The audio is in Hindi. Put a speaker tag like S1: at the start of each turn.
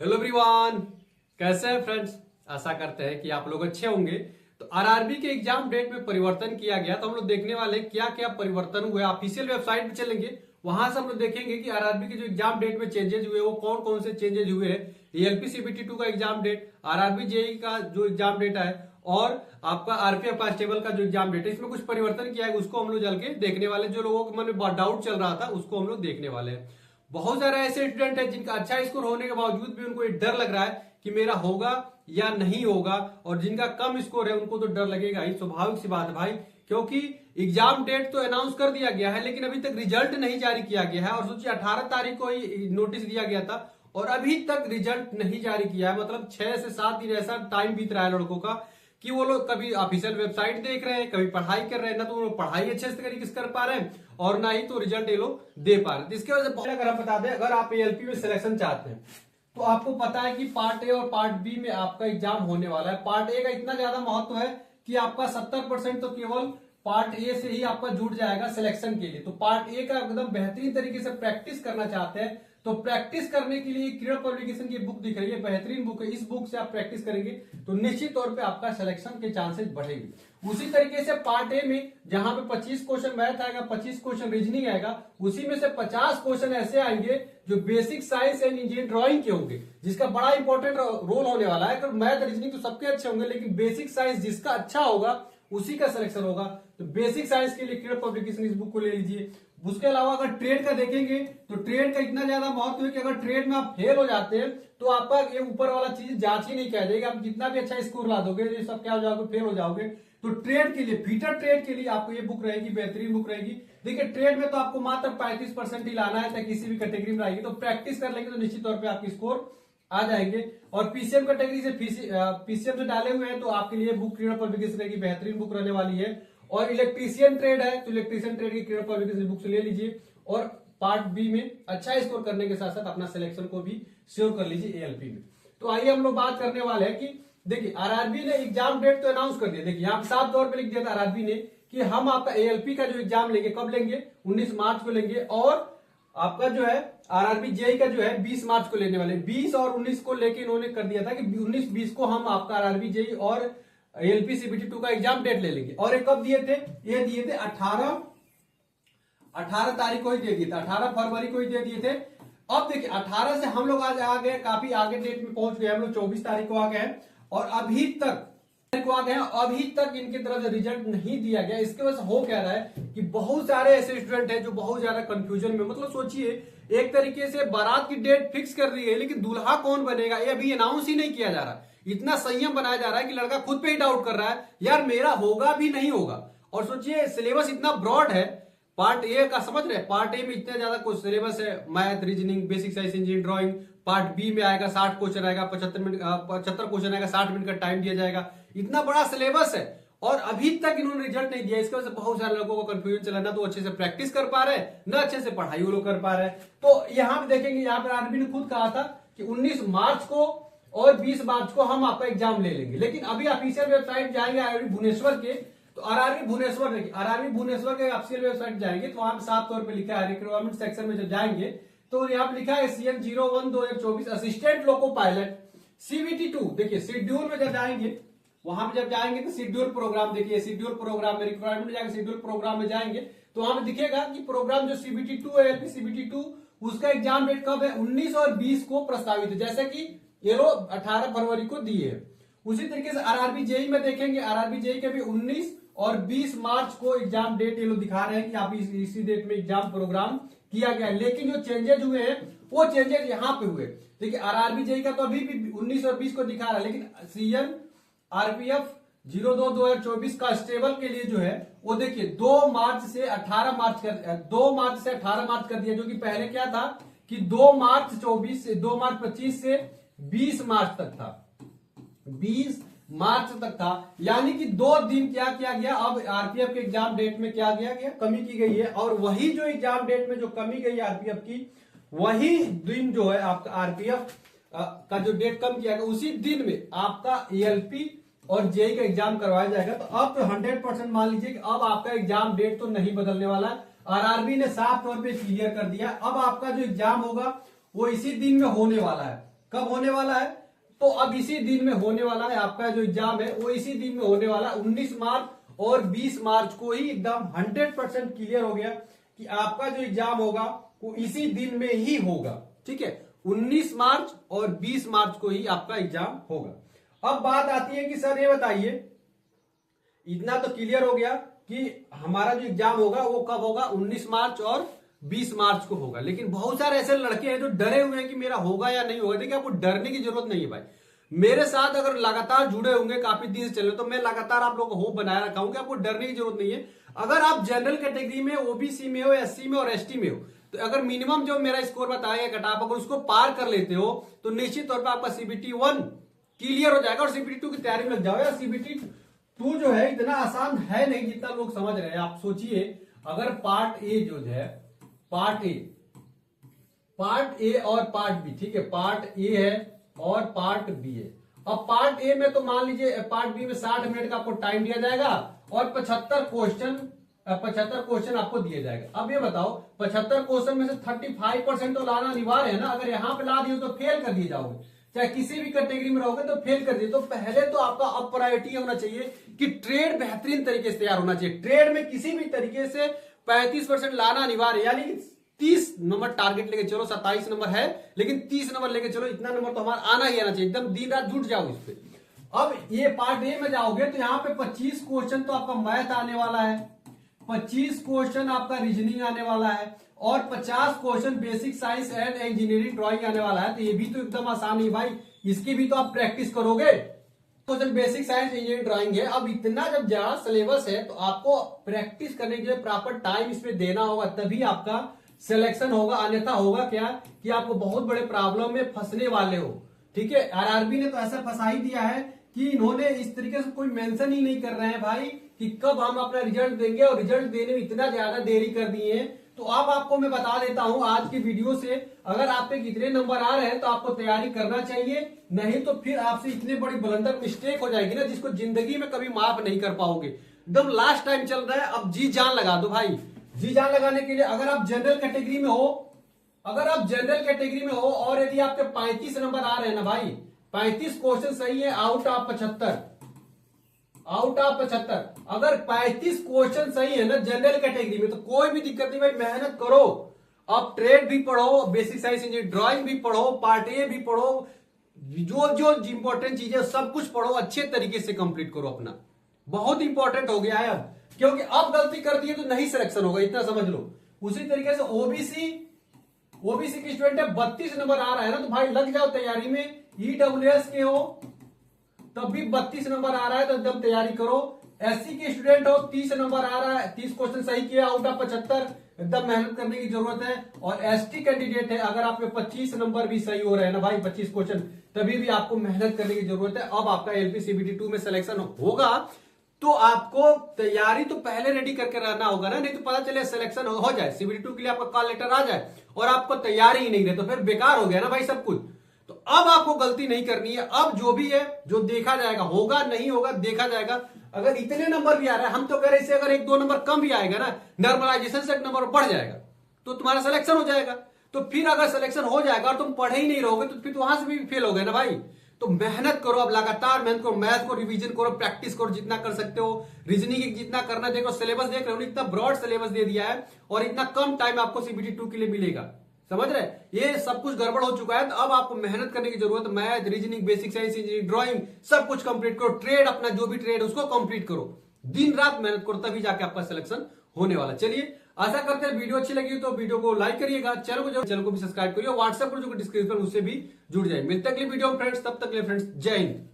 S1: हेलो एवरीवन, कैसे हैं फ्रेंड्स। आशा करते हैं कि आप लोग अच्छे होंगे। तो आरआरबी के एग्जाम डेट में परिवर्तन किया गया, तो हम लोग देखने वाले हैं क्या क्या परिवर्तन हुए। ऑफिशियल वेबसाइट पे चलेंगे, वहां से हम लोग देखेंगे कि आरआरबी के जो एग्जाम डेट में चेंजेस हुए वो कौन कौन से चेंजेस हुए हैं। एएलपी सीबीटी 2 का एग्जाम डेट, आरआरबी जेई का जो एग्जाम डेट है और आपका आरपीएफ कांस्टेबल का जो एग्जाम डेट है, इसमें कुछ परिवर्तन किया है, उसको हम लोग चल के देखने वाले। जो लोगों के मन में डाउट चल रहा था उसको हम लोग देखने वाले हैं। बहुत सारे ऐसे स्टूडेंट हैं जिनका अच्छा स्कोर होने के बावजूद भी उनको एक डर लग रहा है कि मेरा होगा या नहीं होगा, और जिनका कम स्कोर है उनको तो डर लगेगा ही, स्वाभाविक सी बात है भाई। क्योंकि एग्जाम डेट तो अनाउंस कर दिया गया है लेकिन अभी तक रिजल्ट नहीं जारी किया गया है। और सोचिए 18 तारीख को ही नोटिस दिया गया था और अभी तक रिजल्ट नहीं जारी किया है। मतलब 6 से 7 दिन ऐसा टाइम बीत रहा है लड़कों का कि वो लोग कभी ऑफिशियल वेबसाइट देख रहे हैं, कभी पढ़ाई कर रहे हैं। ना तो वो लोग पढ़ाई अच्छे से तरीके से कर पा रहे हैं और ना ही तो रिजल्ट ये लोग दे पा रहे हैं। इसके वजह से अगर हम बता दें, अगर आप एएलपी में सिलेक्शन चाहते हैं तो आपको पता है कि पार्ट ए और पार्ट बी में आपका एग्जाम होने वाला है। पार्ट ए का इतना ज्यादा महत्व है कि आपका 70% तो केवल पार्ट ए से ही आपका जुड़ जाएगा सिलेक्शन के लिए। तो पार्ट ए का एकदम बेहतरीन तरीके से प्रैक्टिस करना चाहते हैं तो प्रैक्टिस करने के लिए क्रीडा पब्लिकेशन की बुक दिख रही है, बेहतरीन बुक है। इस बुक से आप प्रैक्टिस करेंगे तो निश्चित तौर पे आपका सिलेक्शन के चांसेस बढ़ेंगे। उसी तरीके से पार्ट ए में जहां पे 25 क्वेश्चन मैथ आएगा, 25 क्वेश्चन रीजनिंग आएगा, उसी में से 50 क्वेश्चन ऐसे आएंगे जो basic science and engineering drawing के होंगे, जिसका बड़ा इंपॉर्टेंट रोल होने वाला है। अगर मैथ रीजनिंग तो सबके अच्छे होंगे लेकिन बेसिक साइंस जिसका अच्छा होगा उसी का सिलेक्शन होगा। तो बेसिक साइंस के लिए क्रीडा पब्लिकेशन इस बुक को ले लीजिए। उसके अलावा अगर ट्रेड का देखेंगे तो ट्रेड का इतना ज्यादा महत्व है कि अगर ट्रेड में आप फेल हो जाते हैं तो आपका ये ऊपर वाला चीज जांच ही नहीं किया जाएगी। आप जितना भी अच्छा स्कोर ला दोगे ये सब क्या हो जाओगे, फेल हो जाओगे। तो ट्रेड के लिए, फीटर ट्रेड के लिए आपको ये बुक रहेगी, बेहतरीन बुक रहेगी। देखिए ट्रेड में तो आपको मात्र 35% ही लाना है, चाहे किसी भी कैटेगरी में आएगी। तो प्रैक्टिस कर लेंगे तो निश्चित तौर पर आपकी स्कोर आ जाएंगे। और पीसीएम कैटेगरी से पीसीएम से डाले हुए हैं तो आपके लिए बुक क्रीडा पब्लिकेशन रहेगी, बेहतरीन बुक रहने वाली है। और इलेक्ट्रीशियन ट्रेड है तो इलेक्ट्रीशियन ट्रेड की क्रीडा पब्लिकेशन बुक से ले लीजिए और पार्ट बी में अच्छा स्कोर करने के साथ साथ अपना सिलेक्शन को भी श्योर कर लीजिए एएलपी में। तो आइए हम लोग बात करने वाले हैं कि देखिए आरआरबी ने एग्जाम डेट तो अनाउंस कर दिया। देखिए यहाँ पे साफ तौर पर लिख दिया था आरआरबी ने कि हम आपका एएलपी का जो एग्जाम लेंगे, कब लेंगे, 19 मार्च को लेंगे। और आपका जो है आरआरबी जेई का जो है 20 मार्च को लेने वाले। 20 और 19 को लेके इन्होंने कर दिया था कि 19-20 को हम आपका आरआरबी जेई और एएलपी सीबीटी 2 का एग्जाम डेट ले लेंगे। और ये कब दिए थे, ये दिए थे 18 तारीख को ही दे दिए थे, 18 फरवरी को ही दे दिए थे। अब देखिए 18 से हम लोग आज आ गए, काफी आगे डेट में पहुंच गए हम लोग, 24 तारीख को आ गए हैं और अभी तक इनकी तरफ से रिजल्ट नहीं दिया गया। इसके वजह से हो क्या रहा है कि बहुत सारे ऐसे स्टूडेंट हैं जो बहुत ज्यादा कंफ्यूजन में, मतलब सोचिए एक तरीके से बारात की डेट फिक्स कर दी है लेकिन दूल्हा कौन बनेगा ये अभी अनाउंस ही नहीं किया जा रहा। इतना संयम बनाया जा रहा है कि लड़का खुद पे ही डाउट कर रहा है, यार मेरा होगा भी नहीं होगा। और सोचिए सिलेबस इतना ब्रॉड है, पार्ट ए का समझ रहे, पार्ट ए में इतना ज्यादा कुछ सिलेबस है, math reasoning basic science engineering drawing. Part B में आएगा 60 क्वेश्चन आएगा, 75 क्वेश्चन आएगा, 60 मिनट का टाइम दिया जाएगा। इतना बड़ा सिलेबस है और अभी तक इन्होंने रिजल्ट नहीं दिया। इसकी वजह से बहुत सारे लोगों को कंफ्यूजन चला, ना तो अच्छे से प्रैक्टिस कर पा रहे हैं ना अच्छे से पढ़ाई वो लोग कर पा रहे हैं। तो यहाँ पे देखेंगे, यहाँ पर आरबी ने खुद कहा था कि 19 मार्च को और 20 मार्च को हम आपका एग्जाम ले लेंगे। लेकिन अभी ऑफिशियल वेबसाइट जाएंगे आरआरबी भुवनेश्वर के, तो आरआरबी भुवनेश्वर देखिए, आरआरबी भुवनेश्वर के ऑफिशियल वेबसाइट जाएंगे तो वहां पर साफ तौर पर लिखा है रिक्वायरमेंट सेक्शन में जब जाएंगे तो यहाँ पे लिखा है CN 01/2024 assistant loco pilot CBT 2। देखिए शेड्यूल में जब जाएंगे, वहां पे जब जाएंगे तो शेड्यूल प्रोग्राम, देखिए शेड्यूल प्रोग्राम में रिक्वायरमेंट जाएंगे, शेड्यूल प्रोग्राम में जाएंगे तो वहां पे दिखेगा कि प्रोग्राम जो सीबीटी 2 है, एलपी सीबीटी 2, उसका एग्जाम डेट कब है, 19 और 20 को प्रस्तावित है, जैसे कि ये लोग 18 फरवरी को दिए है। उसी तरीके से आरआरबी जेई में देखेंगे, आरआरबी जेई के भी 19 और 20 मार्च को एग्जाम डेट ये लोग दिखा रहे हैं कि आप इसी डेट में एग्जाम प्रोग्राम किया गया है। लेकिन जो चेंजेस हुए हैं वो चेंजेस यहाँ पे हुए। देखिए आरआरबी जेई का तो अभी भी 19 और 20 को दिखा रहा है, लेकिन सीएन आरपीएफ 02/2024 कांस्टेबल के लिए जो है वो देखिए 2 मार्च से 18 मार्च कर दिया, जो कि पहले क्या था कि 2 मार्च 25 से 20 मार्च तक था, 20 मार्च तक था। यानी कि 2 दिन क्या किया गया, अब आरपीएफ के एग्जाम डेट में क्या किया गया, कमी की गई है। और वही जो एग्जाम डेट में जो कमी गई आरपीएफ की, वही दिन जो है आपका आरपीएफ का जो डेट कम किया गया, उसी दिन में आपका एएलपी और जेई का एग्जाम करवाया जाएगा। तो अब तो 100% मान लीजिए कि अब आपका एग्जाम डेट तो नहीं बदलने वाला। आरआरबी ने साफ तौर पे क्लियर कर दिया, अब आपका जो एग्जाम होगा वो इसी दिन में होने वाला है। कब होने वाला है? तो अब इसी दिन में होने वाला है आपका जो एग्जाम है, वो इसी दिन में होने वाला है। 19 मार्च और 20 मार्च को ही एकदम 100% क्लियर हो गया कि आपका जो एग्जाम होगा वो इसी दिन में ही होगा। ठीक है, 19 मार्च और 20 मार्च को ही आपका एग्जाम होगा। अब बात आती है कि सर ये बताइए, इतना तो क्लियर हो गया कि हमारा जो एग्जाम होगा वो कब होगा, 19 मार्च और 20 मार्च को होगा। लेकिन बहुत सारे ऐसे लड़के हैं जो डरे हुए हैं कि मेरा होगा या नहीं होगा। देखिए, आपको डरने की जरूरत नहीं है भाई। मेरे साथ अगर लगातार जुड़े होंगे, काफी दिन से चले, तो मैं लगातार आप लोगों को होप बनाए रखा हूं कि आपको डरने की जरूरत नहीं है। अगर आप जनरल कैटेगरी में, ओबीसी में हो, एससी में और एसटी में हो, तो अगर मिनिमम जो मेरा स्कोर बताया गया कट ऑफ, अगर उसको पार कर लेते हो तो निश्चित तौर पर आपका सीबीटी 1 क्लियर हो जाएगा और सीबीटी 2 की तैयारी में लग जाओ। यार सीबीटी 2 जो है इतना आसान है नहीं जितना लोग समझ रहे हैं। आप सोचिए, अगर पार्ट ए जो है, पार्ट ए और पार्ट बी, ठीक है, पार्ट ए है और पार्ट बी है। अब पार्ट ए में तो मान लीजिए, पार्ट बी में 60 मिनट का आपको टाइम दिया जाएगा और 75 क्वेश्चन आपको दिए जाएगा। अब ये बताओ, 75 क्वेश्चन में से 35% तो लाना अनिवार्य है ना। अगर यहां पे ला दिए तो फेल कर दिए जाओगे, चाहे किसी भी कैटेगरी में रहोगे तो फेल कर दिए। तो पहले तो आपका अब प्रायोरिटी होना चाहिए कि ट्रेड बेहतरीन तरीके से तैयार होना चाहिए। ट्रेड में किसी भी तरीके से 35% लाना अनिवार्य, यानी 30 नंबर टारगेट लेके चलो। 27 नंबर है लेकिन 30 नंबर लेके चलो, इतना नंबर तो हमारा आना ही आना चाहिए। एकदम दिन रात जुट जाओ इस पे। अब ये पार्ट ए में जाओगे तो यहाँ पे 25 क्वेश्चन तो आपका मैथ आने वाला है, 25 क्वेश्चन आपका रीजनिंग आने वाला है और 50 question basic science and engineering drawing आने वाला है। तो ये भी तो एकदम आसान है भाई, इसकी भी तो आप प्रैक्टिस करोगे। Question basic science engineering drawing है। अब इतना जब ज्यादा सिलेबस है तो आपको प्रैक्टिस करने के लिए प्रॉपर टाइम इसमें देना होगा, तभी आपका सिलेक्शन होगा। अन्यथा होगा क्या कि आपको बहुत बड़े प्रॉब्लम में फंसने वाले हो। ठीक है, आरआरबी ने तो ऐसा फंसा ही दिया है कि इन्होंने इस तरीके से कोई मेंशन ही नहीं कर रहे हैं भाई कि कब हम अपना रिजल्ट देंगे, और रिजल्ट देने में इतना ज्यादा देरी कर दिए हैं। तो अब आपको मैं बता देता हूं आज की वीडियो से, अगर आप पे कितने नंबर आ रहे हैं तो आपको तैयारी करना चाहिए, नहीं तो फिर आपसे इतनी बड़ी बलंदर मिस्टेक हो जाएगी ना, जिसको जिंदगी में कभी माफ नहीं कर पाओगे। एकदम लास्ट टाइम चल रहा है, अब जी जान लगा दो भाई। जी जान लगाने के लिए अगर आप जनरल कैटेगरी में हो, और यदि आपके 35 नंबर आ रहे हैं ना भाई, 35 क्वेश्चन सही है आउट ऑफ 75, अगर 35 क्वेश्चन सही है ना जनरल कैटेगरी में, तो कोई भी दिक्कत नहीं भाई, मेहनत करो। अब ट्रेड भी पढ़ो, बेसिक साइंस इंजीनियरिंग ड्राइंग भी पढ़ो, पार्ट ए भी पढ़ो, जो इंपॉर्टेंट चीजें सब कुछ पढ़ो, अच्छे तरीके से कंप्लीट करो अपना। बहुत इंपॉर्टेंट हो गया है अब, क्योंकि अब गलती कर दी है तो नहीं सिलेक्शन होगा, इतना समझ लो। उसी तरीके से ओबीसी की स्टूडेंट है, 32 नंबर आ रहा है ना, तो भाई लग जाओ तैयारी में। ईडब्ल्यूएस के हो तब भी 32 नंबर आ रहा है तो एकदम तैयारी करो। एससी के स्टूडेंट हो, 30 नंबर आ रहा है, 30 क्वेश्चन सही किया आउट ऑफ 75, एकदम मेहनत करने की जरूरत है। और एसटी कैंडिडेट है, अगर आपके 25 नंबर भी सही हो रहे हैं ना भाई, 25 क्वेश्चन, तभी भी आपको मेहनत करने की जरूरत है। अब आपका एलपी सीबीटी 2 में सिलेक्शन होगा तो आपको तैयारी तो पहले रेडी करके रहना होगा ना, नहीं तो पता चले सिलेक्शन हो जाए, सीबीटी 2 के लिए आपका कॉल लेटर आ जाए और आपको तैयारी ही नहीं रहे, तो फिर बेकार हो गया ना भाई सब कुछ। तो अब आपको गलती नहीं करनी है। अब जो भी है जो देखा जाएगा, होगा नहीं होगा देखा जाएगा। अगर इतने नंबर भी आ रहा है, हम तो कह रहे हैं अगर 1-2 नंबर कम भी आएगा ना, नॉर्मलाइजेशन से 1 नंबर बढ़ जाएगा तो तुम्हारा सिलेक्शन हो जाएगा। तो फिर अगर सिलेक्शन हो जाएगा और तुम पढ़े ही नहीं रहोगे तो फिर तो वहां से भी फेल हो गए ना भाई। तो मेहनत करो, अब लगातार मेहनत करो, मैथ को रिवीजन करो, प्रैक्टिस करो जितना कर सकते हो, रीजनिंग जितना करना देखो। सिलेबस देख रहे हो, इतना ब्रॉड सिलेबस दे दिया है और इतना कम टाइम आपको सीबीटी 2 के लिए मिलेगा, समझ रहे। ये सब कुछ गड़बड़ हो चुका है, तो अब आपको मेहनत करने की जरूरत है। Math, reasoning, basic science, engineering, drawing सब कुछ कंप्लीट करो। ट्रेड अपना जो भी ट्रेड है उसको कंप्लीट करो, दिन रात मेहनत करो, तभी जाके आपका सिलेक्शन होने वाला। चलिए, आशा करते हैं वीडियो अच्छी लगी तो वीडियो को लाइक करिएगा, चैनल को भी सब्सक्राइब करिए, व्हाट्सएप पर जो डिस्क्रिप्शन उससे भी जुड़ जाए। मिलते अगली वीडियो में फ्रेंड्स, तब तक के लिए फ्रेंड्स जय हिंद।